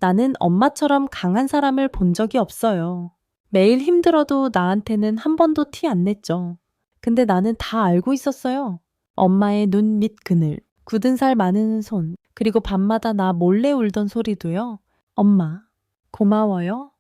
나는 엄마처럼 강한 사람을 본 적이 없어요. 매일 힘들어도 나한테는 한 번도 티 안 냈죠. 근데 나는 다 알고 있었어요. 엄마의 눈 밑 그늘, 굳은 살 많은 손, 그리고 밤마다 나 몰래 울던 소리도요. 엄마, 고마워요.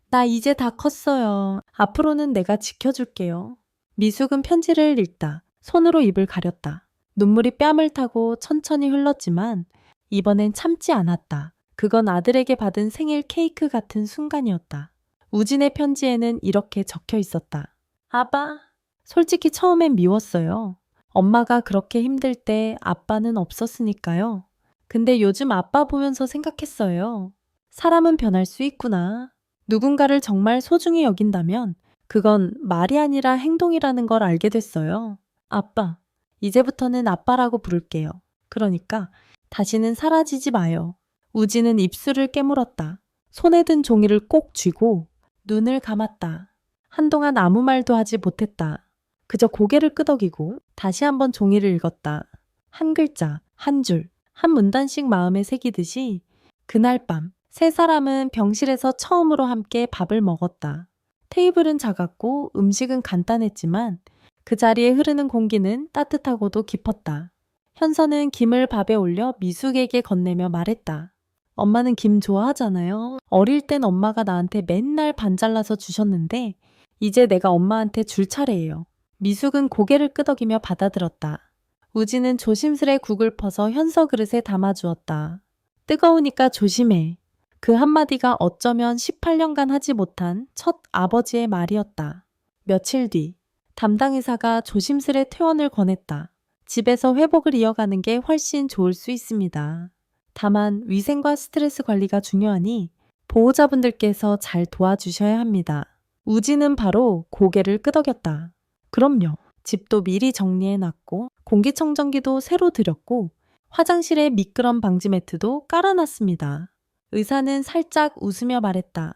나 이제 다 컸어요. 앞으로는 내가 지켜줄게요. 미숙은 편지를 읽다. 손으로 입을 가렸다. 눈물이 뺨을 타고 천천히 흘렀지만 이번엔 참지 않았다. 그건 아들에게 받은 생일 케이크 같은 순간이었다. 우진의 편지에는 이렇게 적혀 있었다. 아빠, 솔직히 처음엔 미웠어요. 엄마가 그렇게 힘들 때 아빠는 없었으니까요. 근데 요즘 아빠 보면서 생각했어요. 사람은 변할 수 있구나. 누군가를 정말 소중히 여긴다면 그건 말이 아니라 행동이라는 걸 알게 됐어요. 아빠, 이제부터는 아빠라고 부를게요. 그러니까 다시는 사라지지 마요. 우지는 입술을 깨물었다. 손에 든 종이를 꼭 쥐고 눈을 감았다. 한동안 아무 말도 하지 못했다. 그저 고개를 끄덕이고 다시 한번 종이를 읽었다. 한 글자, 한 줄, 한 문단씩 마음에 새기듯이 그날 밤 세 사람은 병실에서 처음으로 함께 밥을 먹었다. 테이블은 작았고 음식은 간단했지만 그 자리에 흐르는 공기는 따뜻하고도 깊었다. 현서는 김을 밥에 올려 미숙에게 건네며 말했다. 엄마는 김 좋아하잖아요. 어릴 땐 엄마가 나한테 맨날 반 잘라서 주셨는데 이제 내가 엄마한테 줄 차례예요. 미숙은 고개를 끄덕이며 받아들었다. 우지는 조심스레 국을 퍼서 현서 그릇에 담아주었다. 뜨거우니까 조심해. 그 한마디가 어쩌면 18년간 하지 못한 첫 아버지의 말이었다. 며칠 뒤 담당 의사가 조심스레 퇴원을 권했다. 집에서 회복을 이어가는 게 훨씬 좋을 수 있습니다. 다만 위생과 스트레스 관리가 중요하니 보호자분들께서 잘 도와주셔야 합니다. 우지는 바로 고개를 끄덕였다. 그럼요. 집도 미리 정리해놨고 공기청정기도 새로 들였고 화장실에 미끄럼 방지 매트도 깔아놨습니다. 의사는 살짝 웃으며 말했다.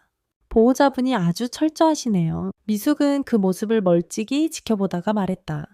보호자분이 아주 철저하시네요. 미숙은 그 모습을 멀찍이 지켜보다가 말했다.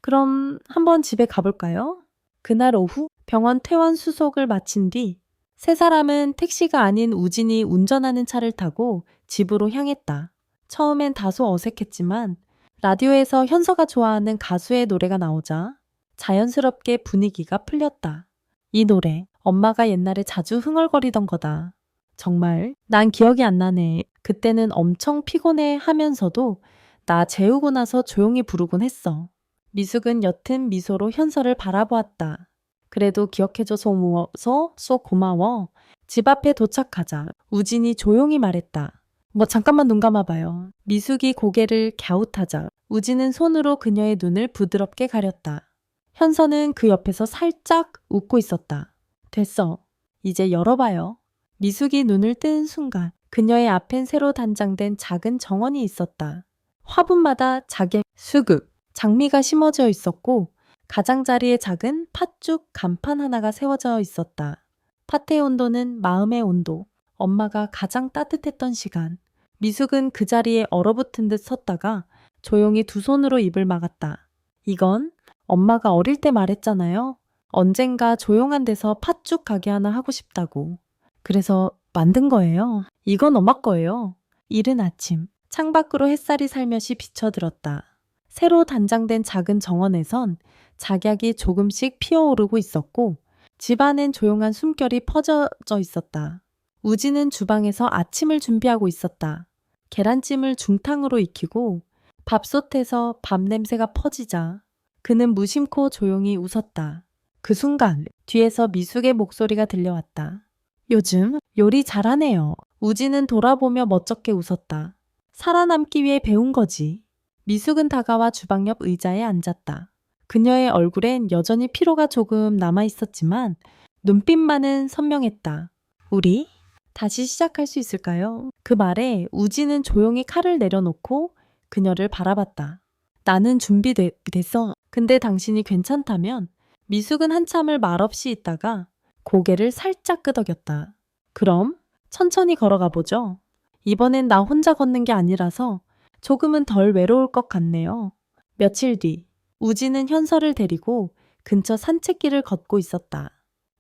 그럼 한번 집에 가볼까요? 그날 오후 병원 퇴원 수속을 마친 뒤 세 사람은 택시가 아닌 우진이 운전하는 차를 타고 집으로 향했다. 처음엔 다소 어색했지만 라디오에서 현서가 좋아하는 가수의 노래가 나오자 자연스럽게 분위기가 풀렸다. 이 노래 엄마가 옛날에 자주 흥얼거리던 거다. 정말 난 기억이 안 나네. 그때는 엄청 피곤해 하면서도 나 재우고 나서 조용히 부르곤 했어. 미숙은 옅은 미소로 현서를 바라보았다. 그래도 기억해줘서 속 고마워. 집 앞에 도착하자 우진이 조용히 말했다. 뭐 잠깐만 눈 감아봐요. 미숙이 고개를 갸웃하자 우진은 손으로 그녀의 눈을 부드럽게 가렸다. 현서는 그 옆에서 살짝 웃고 있었다. 됐어. 이제 열어봐요. 미숙이 눈을 뜬 순간 그녀의 앞엔 새로 단장된 작은 정원이 있었다. 화분마다 작은 수국, 장미가 심어져 있었고 가장자리에 작은 팥죽 간판 하나가 세워져 있었다. 팥의 온도는 마음의 온도. 엄마가 가장 따뜻했던 시간. 미숙은 그 자리에 얼어붙은 듯 섰다가 조용히 두 손으로 입을 막았다. 이건 엄마가 어릴 때 말했잖아요. 언젠가 조용한 데서 팥죽 가게 하나 하고 싶다고. 그래서 만든 거예요. 이건 엄마 거예요. 이른 아침 창밖으로 햇살이 살며시 비쳐들었다. 새로 단장된 작은 정원에선 작약이 조금씩 피어오르고 있었고 집 안엔 조용한 숨결이 퍼져져 있었다. 우진은 주방에서 아침을 준비하고 있었다. 계란찜을 중탕으로 익히고 밥솥에서 밥 냄새가 퍼지자 그는 무심코 조용히 웃었다. 그 순간 뒤에서 미숙의 목소리가 들려왔다. 요즘 요리 잘하네요. 우진은 돌아보며 멋쩍게 웃었다. 살아남기 위해 배운 거지. 미숙은 다가와 주방 옆 의자에 앉았다. 그녀의 얼굴엔 여전히 피로가 조금 남아 있었지만 눈빛만은 선명했다. 우리 다시 시작할 수 있을까요? 그 말에 우진은 조용히 칼을 내려놓고 그녀를 바라봤다. 나는 준비됐어. 근데 당신이 괜찮다면? 미숙은 한참을 말없이 있다가 고개를 살짝 끄덕였다. 그럼 천천히 걸어가 보죠. 이번엔 나 혼자 걷는 게 아니라서 조금은 덜 외로울 것 같네요. 며칠 뒤 우진은 현서를 데리고 근처 산책길을 걷고 있었다.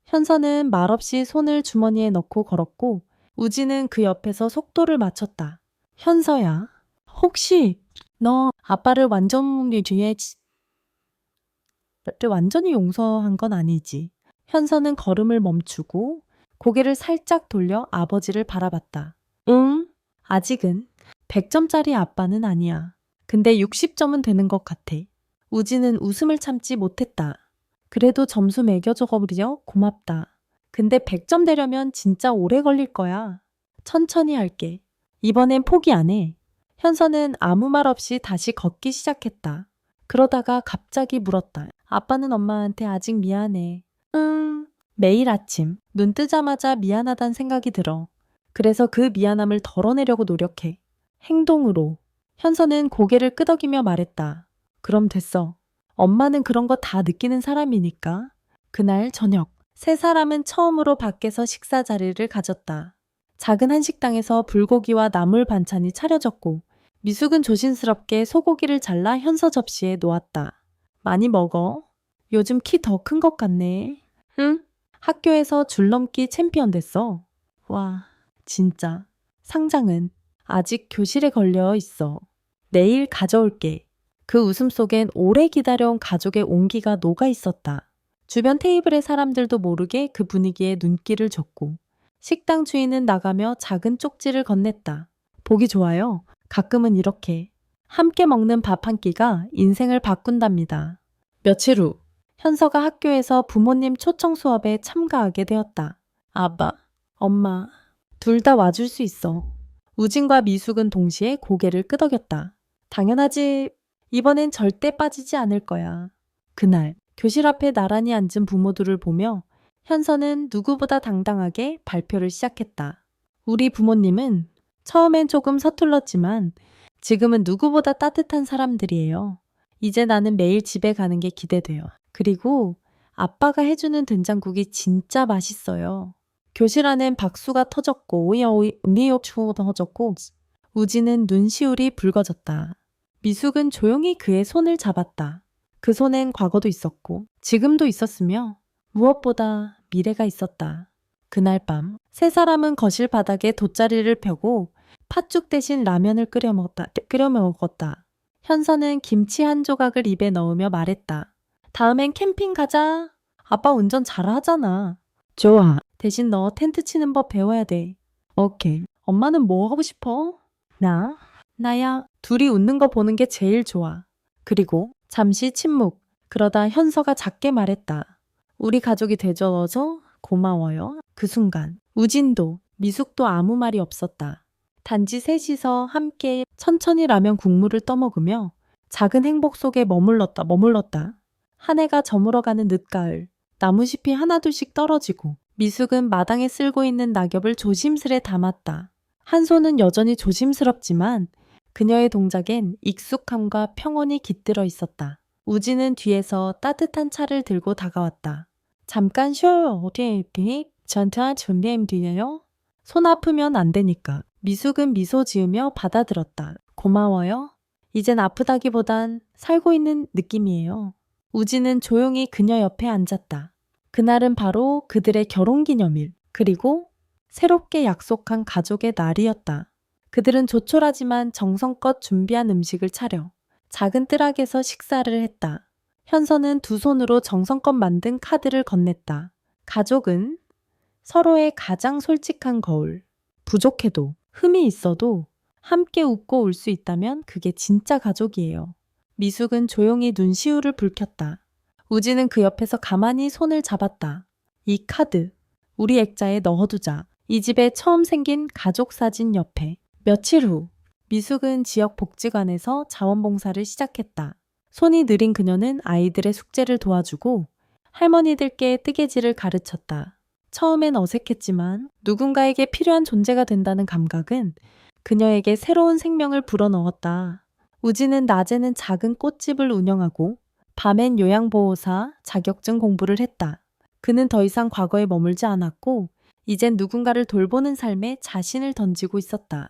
현서는 말없이 손을 주머니에 넣고 걸었고 우진은 그 옆에서 속도를 맞췄다. 현서야, 혹시 너 아빠를 완전히 용서한 건 아니지? 현서는 걸음을 멈추고 고개를 살짝 돌려 아버지를 바라봤다. 응, 아직은 100점짜리 아빠는 아니야. 근데 60점은 되는 것 같아. 우진은 웃음을 참지 못했다. 그래도 점수 매겨줘버려 고맙다. 근데 100점 되려면 진짜 오래 걸릴 거야. 천천히 할게. 이번엔 포기 안 해. 현서는 아무 말 없이 다시 걷기 시작했다. 그러다가 갑자기 물었다. 아빠는 엄마한테 아직 미안해. 매일 아침 눈 뜨자마자 미안하단 생각이 들어. 그래서 그 미안함을 덜어내려고 노력해. 행동으로. 현서는 고개를 끄덕이며 말했다. 그럼 됐어. 엄마는 그런 거 다 느끼는 사람이니까. 그날 저녁, 세 사람은 처음으로 밖에서 식사 자리를 가졌다. 작은 한식당에서 불고기와 나물 반찬이 차려졌고 미숙은 조심스럽게 소고기를 잘라 현서 접시에 놓았다. 많이 먹어. 요즘 키 더 큰 것 같네. 응? 학교에서 줄넘기 챔피언 됐어. 와, 진짜. 상장은 아직 교실에 걸려 있어. 내일 가져올게. 그 웃음 속엔 오래 기다려온 가족의 온기가 녹아 있었다. 주변 테이블의 사람들도 모르게 그 분위기에 눈길을 줬고 식당 주인은 나가며 작은 쪽지를 건넸다. 보기 좋아요. 가끔은 이렇게 함께 먹는 밥 한 끼가 인생을 바꾼답니다. 며칠 후 현서가 학교에서 부모님 초청 수업에 참가하게 되었다. 아빠, 엄마 둘 다 와줄 수 있어. 우진과 미숙은 동시에 고개를 끄덕였다. 당연하지. 이번엔 절대 빠지지 않을 거야. 그날 교실 앞에 나란히 앉은 부모들을 보며 현서는 누구보다 당당하게 발표를 시작했다. 우리 부모님은 처음엔 조금 서툴렀지만 지금은 누구보다 따뜻한 사람들이에요. 이제 나는 매일 집에 가는 게 기대돼요. 그리고 아빠가 해주는 된장국이 진짜 맛있어요. 교실 안엔 박수가 터졌고 미호추가 터졌고 우진은 눈시울이 붉어졌다. 미숙은 조용히 그의 손을 잡았다. 그 손엔 과거도 있었고 지금도 있었으며 무엇보다 미래가 있었다. 그날 밤 세 사람은 거실 바닥에 돗자리를 펴고 팥죽 대신 라면을 끓여 먹었다. 현서는 김치 한 조각을 입에 넣으며 말했다. 다음엔 캠핑 가자. 아빠 운전 잘하잖아. 좋아. 대신 너 텐트 치는 법 배워야 돼. 오케이. 엄마는 뭐 하고 싶어? 나? 나야. 둘이 웃는 거 보는 게 제일 좋아. 그리고 잠시 침묵. 그러다 현서가 작게 말했다. 우리 가족이 되줘서 고마워요. 그 순간 우진도 미숙도 아무 말이 없었다. 단지 셋이서 함께 천천히 라면 국물을 떠먹으며 작은 행복 속에 머물렀다. 한 해가 저물어가는 늦가을. 나무잎이 하나둘씩 떨어지고 미숙은 마당에 쓸고 있는 낙엽을 조심스레 담았다. 한 손은 여전히 조심스럽지만 그녀의 동작엔 익숙함과 평온이 깃들어 있었다. 우진은 뒤에서 따뜻한 차를 들고 다가왔다. 잠깐 쉬어요. 어디 전투할 준비하면 돼요? 손 아프면 안 되니까. 미숙은 미소 지으며 받아들었다. 고마워요. 이젠 아프다기보단 살고 있는 느낌이에요. 우진은 조용히 그녀 옆에 앉았다. 그날은 바로 그들의 결혼기념일, 그리고 새롭게 약속한 가족의 날이었다. 그들은 조촐하지만 정성껏 준비한 음식을 차려 작은 뜨락에서 식사를 했다. 현서는 두 손으로 정성껏 만든 카드를 건넸다. 가족은 서로의 가장 솔직한 거울. 부족해도, 흠이 있어도 함께 웃고 울 수 있다면 그게 진짜 가족이에요. 미숙은 조용히 눈시울을 붉혔다. 우진은 그 옆에서 가만히 손을 잡았다. 이 카드, 우리 액자에 넣어두자. 이 집에 처음 생긴 가족 사진 옆에. 며칠 후, 미숙은 지역 복지관에서 자원봉사를 시작했다. 손이 느린 그녀는 아이들의 숙제를 도와주고 할머니들께 뜨개질을 가르쳤다. 처음엔 어색했지만 누군가에게 필요한 존재가 된다는 감각은 그녀에게 새로운 생명을 불어넣었다. 우진은 낮에는 작은 꽃집을 운영하고 밤엔 요양보호사 자격증 공부를 했다. 그는 더 이상 과거에 머물지 않았고 이젠 누군가를 돌보는 삶에 자신을 던지고 있었다.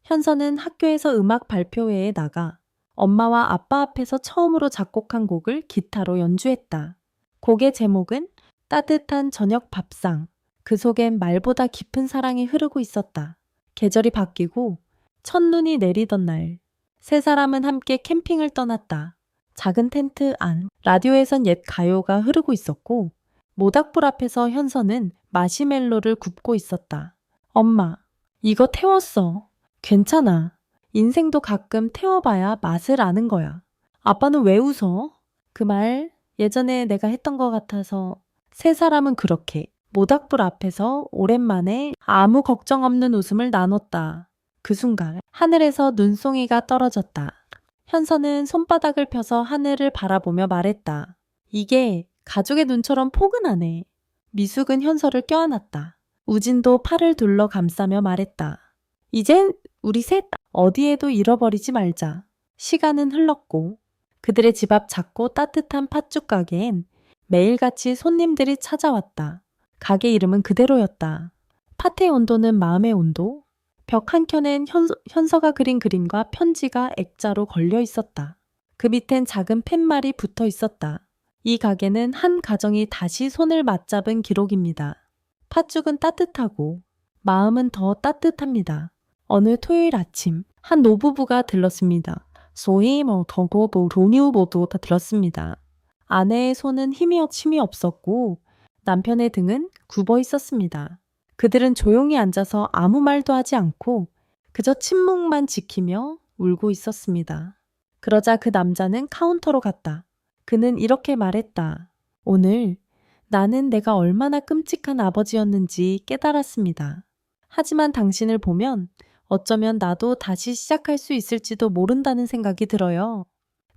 현서는 학교에서 음악 발표회에 나가 엄마와 아빠 앞에서 처음으로 작곡한 곡을 기타로 연주했다. 곡의 제목은 따뜻한 저녁 밥상. 그 속엔 말보다 깊은 사랑이 흐르고 있었다. 계절이 바뀌고 첫눈이 내리던 날, 세 사람은 함께 캠핑을 떠났다. 작은 텐트 안, 라디오에선 옛 가요가 흐르고 있었고 모닥불 앞에서 현서는 마시멜로를 굽고 있었다. 엄마, 이거 태웠어. 괜찮아. 인생도 가끔 태워봐야 맛을 아는 거야. 아빠는 왜 웃어? 그 말 예전에 내가 했던 것 같아서. 세 사람은 그렇게 모닥불 앞에서 오랜만에 아무 걱정 없는 웃음을 나눴다. 그 순간 하늘에서 눈송이가 떨어졌다. 현서는 손바닥을 펴서 하늘을 바라보며 말했다. 이게 가족의 눈처럼 포근하네. 미숙은 현서를 껴안았다. 우진도 팔을 둘러 감싸며 말했다. 이젠 우리 셋 어디에도 잃어버리지 말자. 시간은 흘렀고 그들의 집 앞 작고 따뜻한 팥죽 가게엔 매일같이 손님들이 찾아왔다. 가게 이름은 그대로였다. 팥의 온도는 마음의 온도. 벽 한켠엔 현서가 그린 그림과 편지가 액자로 걸려 있었다. 그 밑엔 작은 팻말이 붙어 있었다. 이 가게는 한 가정이 다시 손을 맞잡은 기록입니다. 팥죽은 따뜻하고 마음은 더 따뜻합니다. 어느 토요일 아침 한 노부부가 들렀습니다. 소위 더고부 로니우보도 들렀습니다. 아내의 손은 힘이 없었고 남편의 등은 굽어 있었습니다. 그들은 조용히 앉아서 아무 말도 하지 않고 그저 침묵만 지키며 울고 있었습니다. 그러자 그 남자는 카운터로 갔다. 그는 이렇게 말했다. 오늘 나는 내가 얼마나 끔찍한 아버지였는지 깨달았습니다. 하지만 당신을 보면 어쩌면 나도 다시 시작할 수 있을지도 모른다는 생각이 들어요.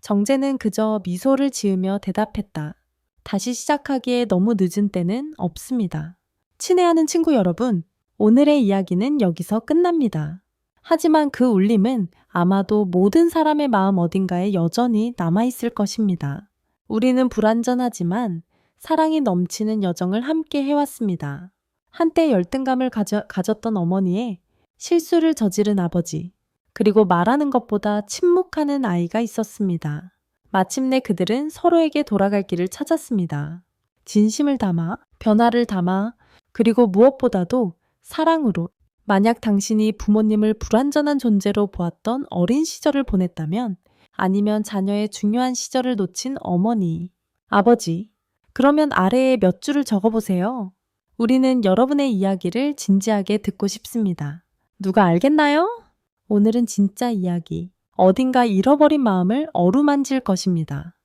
정재는 그저 미소를 지으며 대답했다. 다시 시작하기에 너무 늦은 때는 없습니다. 친애하는 친구 여러분, 오늘의 이야기는 여기서 끝납니다. 하지만 그 울림은 아마도 모든 사람의 마음 어딘가에 여전히 남아있을 것입니다. 우리는 불완전하지만 사랑이 넘치는 여정을 함께 해왔습니다. 한때 열등감을 가졌던 어머니에 실수를 저지른 아버지, 그리고 말하는 것보다 침묵하는 아이가 있었습니다. 마침내 그들은 서로에게 돌아갈 길을 찾았습니다. 진심을 담아, 변화를 담아, 그리고 무엇보다도 사랑으로. 만약 당신이 부모님을 불완전한 존재로 보았던 어린 시절을 보냈다면, 아니면 자녀의 중요한 시절을 놓친 어머니, 아버지, 그러면 아래에 몇 줄을 적어보세요. 우리는 여러분의 이야기를 진지하게 듣고 싶습니다. 누가 알겠나요? 오늘은 진짜 이야기. 어딘가 잃어버린 마음을 어루만질 것입니다.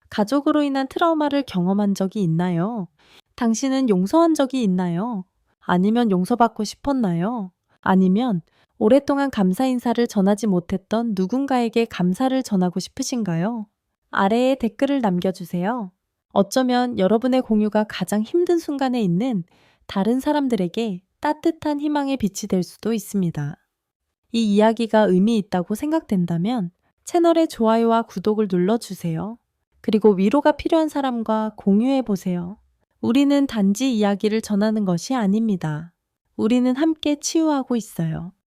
가족으로 인한 트라우마를 경험한 적이 있나요? 당신은 용서한 적이 있나요? 아니면 용서받고 싶었나요? 아니면 오랫동안 감사 인사를 전하지 못했던 누군가에게 감사를 전하고 싶으신가요? 아래에 댓글을 남겨주세요. 어쩌면 여러분의 공유가 가장 힘든 순간에 있는 다른 사람들에게 따뜻한 희망의 빛이 될 수도 있습니다. 이 이야기가 의미 있다고 생각된다면 채널의 좋아요와 구독을 눌러주세요. 그리고 위로가 필요한 사람과 공유해보세요. 우리는 단지 이야기를 전하는 것이 아닙니다. 우리는 함께 치유하고 있어요.